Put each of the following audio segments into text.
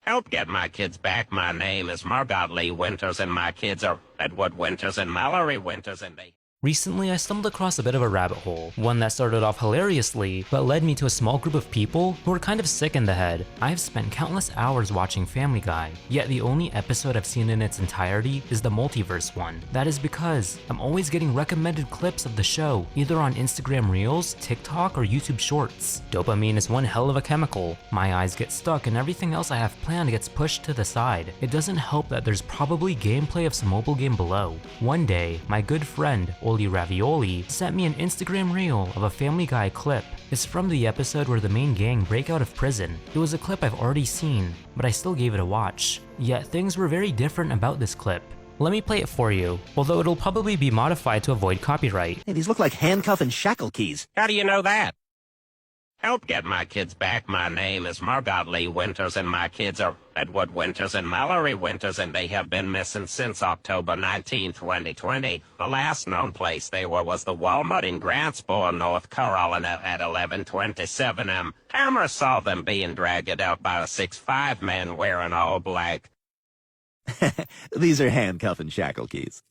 Help get my kids back. My name is Margot Lee Winters, and my kids are Edward Winters and Mallory Winters, and they... Recently, I stumbled across a bit of a rabbit hole, one that started off hilariously, but led me to a small group of people who were kind of sick in the head. I have spent countless hours watching Family Guy, yet the only episode I've seen in its entirety is the multiverse one. That is because I'm always getting recommended clips of the show, either on Instagram Reels, TikTok, or YouTube Shorts. Dopamine is one hell of a chemical. My eyes get stuck and everything else I have planned gets pushed to the side. It doesn't help that there's probably gameplay of some mobile game below. One day, my good friend, Oli Ravioli, sent me an Instagram reel of a Family Guy clip. It's from the episode where the main gang break out of prison. It was a clip I've already seen, but I still gave it a watch. Yet things were very different about this clip. Let me play it for you, although it'll probably be modified to avoid copyright. Hey, these look like handcuff and shackle keys. How do you know that? Help get my kids back. My name is Margot Lee Winters, and my kids are Edward Winters and Mallory Winters, and they have been missing since October 19, 2020. The last known place they were was the Walmart in Grantsboro, North Carolina at 11:27 m. Cameras saw them being dragged out by a 6'5" man wearing all black. These are handcuff and shackle keys.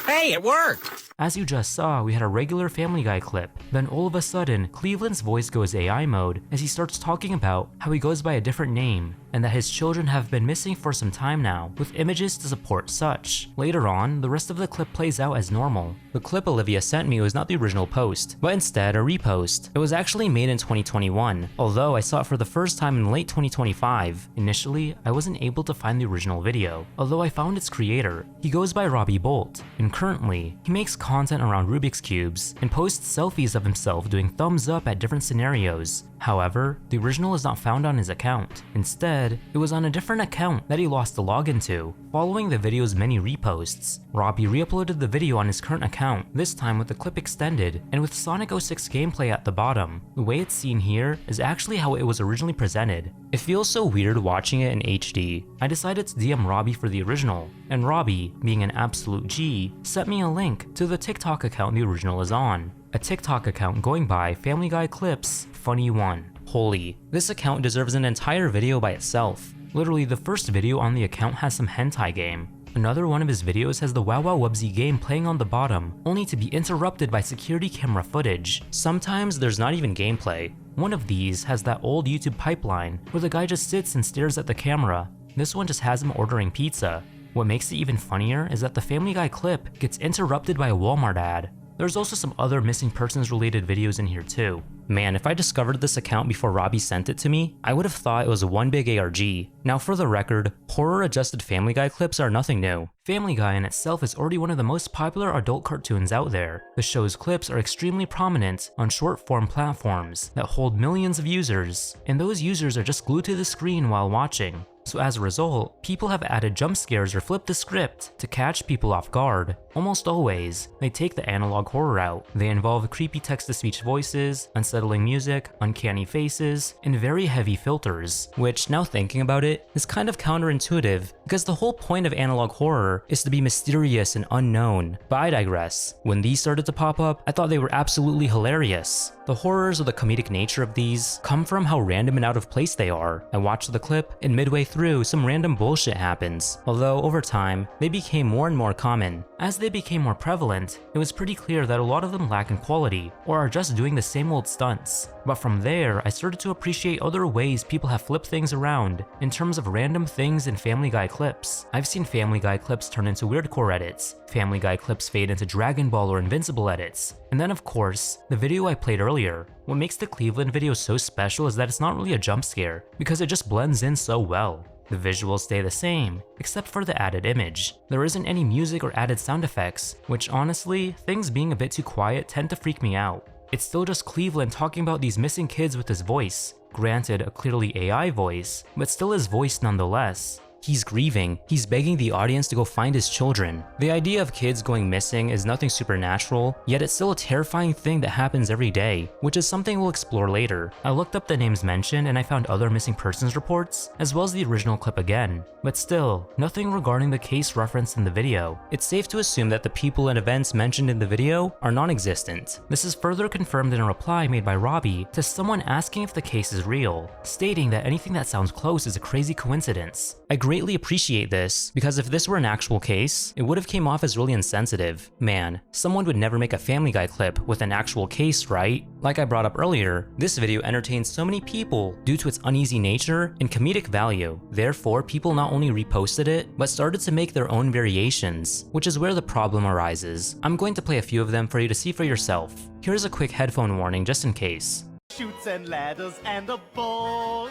Hey, it worked! As you just saw, we had a regular Family Guy clip. Then all of a sudden, Cleveland's voice goes AI mode as he starts talking about how he goes by a different name and that his children have been missing for some time now, with images to support such. Later on, the rest of the clip plays out as normal. The clip Olivia sent me was not the original post, but instead a repost. It was actually made in 2021, although I saw it for the first time in late 2025. Initially, I wasn't able to find the original video, although I found its creator. He goes by Robby Bolt, and currently, he makes content around Rubik's Cubes and posts selfies of himself doing thumbs up at different scenarios. However, the original is not found on his account. Instead, it was on a different account that he lost the login to. Following the video's many reposts, Robby re-uploaded the video on his current account, this time with the clip extended and with Sonic 06 gameplay at the bottom. The way it's seen here is actually how it was originally presented. It feels so weird watching it in HD. I decided to DM Robby for the original, and Robby, being an absolute G, sent me a link to the TikTok account the original is on. A TikTok account going by Family Guy Clips Funny One. Holy, this account deserves an entire video by itself. Literally, the first video on the account has some hentai game. Another one of his videos has the Wow Wow Wubsy game playing on the bottom, only to be interrupted by security camera footage. Sometimes there's not even gameplay. One of these has that old YouTube pipeline where the guy just sits and stares at the camera. This one just has him ordering pizza. What makes it even funnier is that the Family Guy clip gets interrupted by a Walmart ad. There's also some other missing persons related videos in here too. Man, if I discovered this account before Robby sent it to me, I would have thought it was one big ARG. Now for the record, horror adjusted Family Guy clips are nothing new. Family Guy in itself is already one of the most popular adult cartoons out there. The show's clips are extremely prominent on short form platforms that hold millions of users, and those users are just glued to the screen while watching. So as a result, people have added jump scares or flipped the script to catch people off guard. Almost always, they take the analog horror out. They involve creepy text-to-speech voices, unsettling music, uncanny faces, and very heavy filters, which, now thinking about it, is kind of counterintuitive because the whole point of analog horror is to be mysterious and unknown. But I digress. When these started to pop up, I thought they were absolutely hilarious. The horrors or the comedic nature of these come from how random and out of place they are. I watched the clip, and midway through, some random bullshit happens, although over time, they became more and more common. As they became more prevalent, it was pretty clear that a lot of them lack in quality, or are just doing the same old stunts. But from there, I started to appreciate other ways people have flipped things around in terms of random things in Family Guy clips. I've seen Family Guy clips turn into weirdcore edits, Family Guy clips fade into Dragon Ball or Invincible edits, and then of course, the video I played earlier. What makes the Cleveland video so special is that it's not really a jump scare, because it just blends in so well. The visuals stay the same, except for the added image. There isn't any music or added sound effects, which honestly, things being a bit too quiet tend to freak me out. It's still just Cleveland talking about these missing kids with his voice. Granted, a clearly AI voice, but still his voice nonetheless. He's grieving, he's begging the audience to go find his children. The idea of kids going missing is nothing supernatural, yet it's still a terrifying thing that happens every day, which is something we'll explore later. I looked up the names mentioned and I found other missing persons reports, as well as the original clip again. But still, nothing regarding the case referenced in the video. It's safe to assume that the people and events mentioned in the video are non-existent. This is further confirmed in a reply made by Robby to someone asking if the case is real, stating that anything that sounds close is a crazy coincidence. I greatly appreciate this, because if this were an actual case, it would have came off as really insensitive. Man, someone would never make a Family Guy clip with an actual case, right? Like I brought up earlier, this video entertains so many people due to its uneasy nature and comedic value. Therefore, people not only reposted it, but started to make their own variations, which is where the problem arises. I'm going to play a few of them for you to see for yourself. Here's a quick headphone warning just in case. Shoots and ladders and a ball.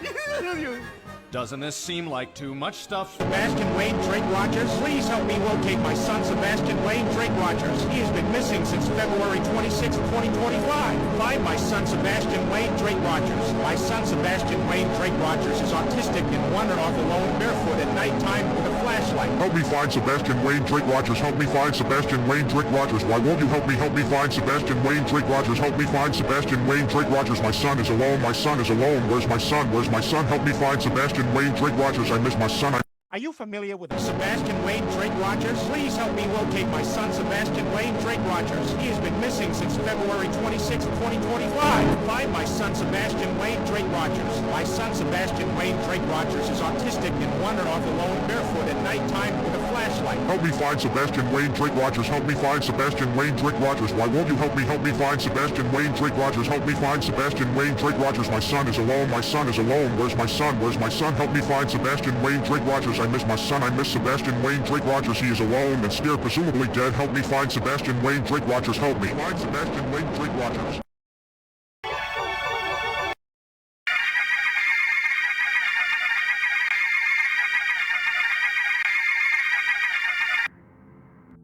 Doesn't this seem like too much stuff? Sebastian Wayne Drake Rogers, please help me locate my son Sebastian Wayne Drake Rogers. He has been missing since February 26, 2025. Find my son Sebastian Wayne Drake Rogers. My son Sebastian Wayne Drake Rogers is autistic and wandered off alone barefoot at nighttime with a flashlight. Help me find Sebastian Wayne Drake Rogers. Help me find Sebastian Wayne Drake Rogers. Why won't you help me? Help me find Sebastian Wayne Drake Rogers. Help me find Sebastian Wayne Drake Rogers. My son is alone. My son is alone. Where's my son? Where's my son? Help me find Sebastian Wayne Drake Rogers. I miss my son. Are you familiar with Sebastian Wayne Drake Rogers? Please help me locate my son Sebastian Wayne Drake Rogers. He has been missing since February 26, 2025. Find my son Sebastian Wayne Drake Rogers. My son Sebastian Wayne Drake Rogers is autistic and wandered off alone barefoot at nighttime with a flashlight. Help me find Sebastian Wayne Drake Rogers. Help me find Sebastian Wayne Drake Rogers. Why won't you help me? Help me find Sebastian Wayne Drake Rogers. Help me find Sebastian Wayne Drake Rogers. My son is alone. My son is alone. Where's my son? Where's my son? Help me find Sebastian Wayne Drake Rogers. I miss my son. I miss Sebastian Wayne Drake Rogers. He is alone and scared, presumably dead. Help me find Sebastian Wayne Drake Rogers. Help me find Sebastian Wayne Drake Rogers.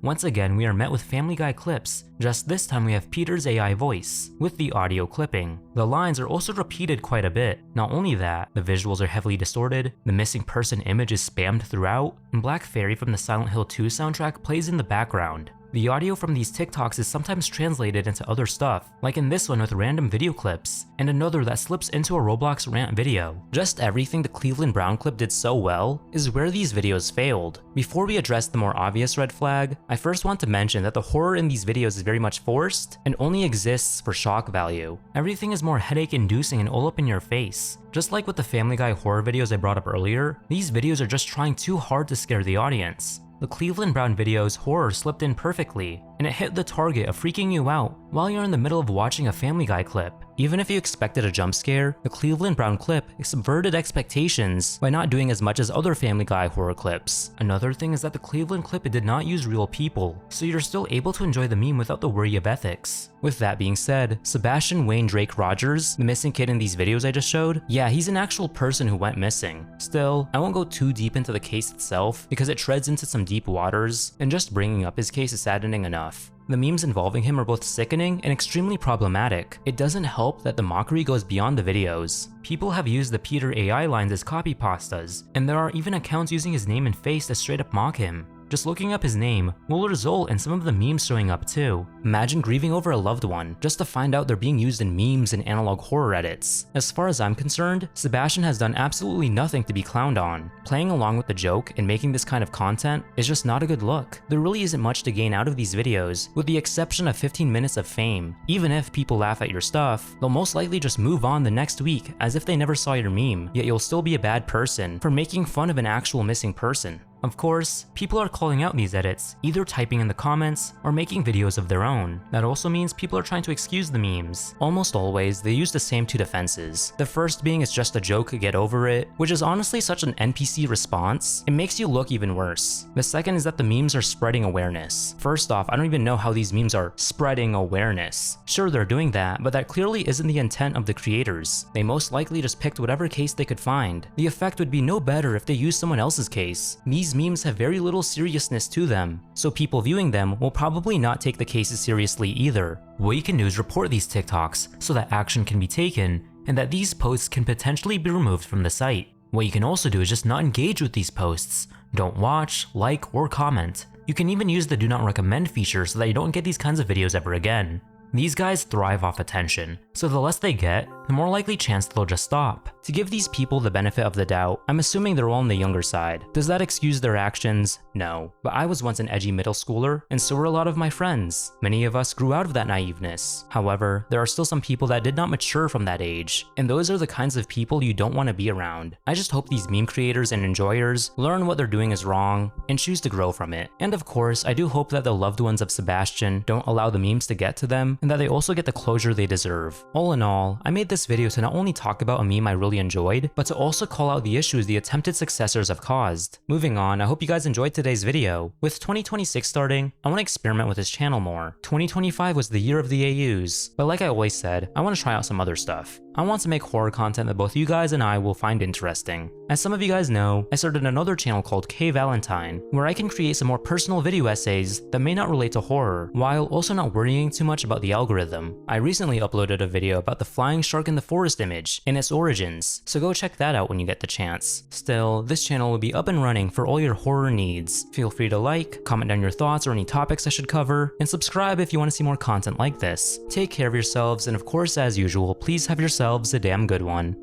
Once again, we are met with Family Guy clips, just this time we have Peter's AI voice, with the audio clipping. The lines are also repeated quite a bit. Not only that, the visuals are heavily distorted, the missing person image is spammed throughout, and Black Fairy from the Silent Hill 2 soundtrack plays in the background. The audio from these TikToks is sometimes translated into other stuff, like in this one with random video clips, and another that slips into a Roblox rant video. Just everything the Cleveland Brown clip did so well is where these videos failed. Before we address the more obvious red flag, I first want to mention that the horror in these videos is very much forced and only exists for shock value. Everything is more headache-inducing and all up in your face. Just like with the Family Guy horror videos I brought up earlier, these videos are just trying too hard to scare the audience. The Cleveland Brown video's horror slipped in perfectly, and it hit the target of freaking you out while you're in the middle of watching a Family Guy clip. Even if you expected a jump scare, the Cleveland Brown clip subverted expectations by not doing as much as other Family Guy horror clips. Another thing is that the Cleveland clip did not use real people, so you're still able to enjoy the meme without the worry of ethics. With that being said, Sebastian Wayne Drake Rogers, the missing kid in these videos I just showed, yeah, he's an actual person who went missing. Still, I won't go too deep into the case itself because it treads into some deep waters, and just bringing up his case is saddening enough. The memes involving him are both sickening and extremely problematic. It doesn't help that the mockery goes beyond the videos. People have used the Peter AI lines as copy pastas, and there are even accounts using his name and face to straight up mock him. Just looking up his name will result in some of the memes showing up too. Imagine grieving over a loved one just to find out they're being used in memes and analog horror edits. As far as I'm concerned, Sebastian has done absolutely nothing to be clowned on. Playing along with the joke and making this kind of content is just not a good look. There really isn't much to gain out of these videos, with the exception of 15 minutes of fame. Even if people laugh at your stuff, they'll most likely just move on the next week as if they never saw your meme, yet you'll still be a bad person for making fun of an actual missing person. Of course, people are calling out these edits, either typing in the comments or making videos of their own. That also means people are trying to excuse the memes. Almost always, they use the same two defenses. The first being it's just a joke, get over it, which is honestly such an NPC response, it makes you look even worse. The second is that the memes are spreading awareness. First off, I don't even know how these memes are spreading awareness. Sure, they're doing that, but that clearly isn't the intent of the creators. They most likely just picked whatever case they could find. The effect would be no better if they used someone else's case. These memes have very little seriousness to them, so people viewing them will probably not take the cases seriously either. What you can do is report these TikToks so that action can be taken and that these posts can potentially be removed from the site. What you can also do is just not engage with these posts. Don't watch, like, or comment. You can even use the do not recommend feature so that you don't get these kinds of videos ever again. These guys thrive off attention, so the less they get, the more likely chance they'll just stop. To give these people the benefit of the doubt, I'm assuming they're all on the younger side. Does that excuse their actions? No. But I was once an edgy middle schooler, and so were a lot of my friends. Many of us grew out of that naiveness. However, there are still some people that did not mature from that age, and those are the kinds of people you don't want to be around. I just hope these meme creators and enjoyers learn what they're doing is wrong, and choose to grow from it. And of course, I do hope that the loved ones of Sebastian don't allow the memes to get to them, and that they also get the closure they deserve. All in all, I made this video to not only talk about a meme I really enjoyed, but to also call out the issues the attempted successors have caused. Moving on, I hope you guys enjoyed today's video. With 2026 starting, I want to experiment with this channel more. 2025 was the year of the AUs, but like I always said, I want to try out some other stuff. I want to make horror content that both you guys and I will find interesting. As some of you guys know, I started another channel called K Valentine, where I can create some more personal video essays that may not relate to horror, while also not worrying too much about the algorithm. I recently uploaded a video about the flying shark in the forest image and its origins, so go check that out when you get the chance. Still, this channel will be up and running for all your horror needs. Feel free to like, comment down your thoughts or any topics I should cover, and subscribe if you want to see more content like this. Take care of yourselves, and of course, as usual, please have yourselves a damn good one.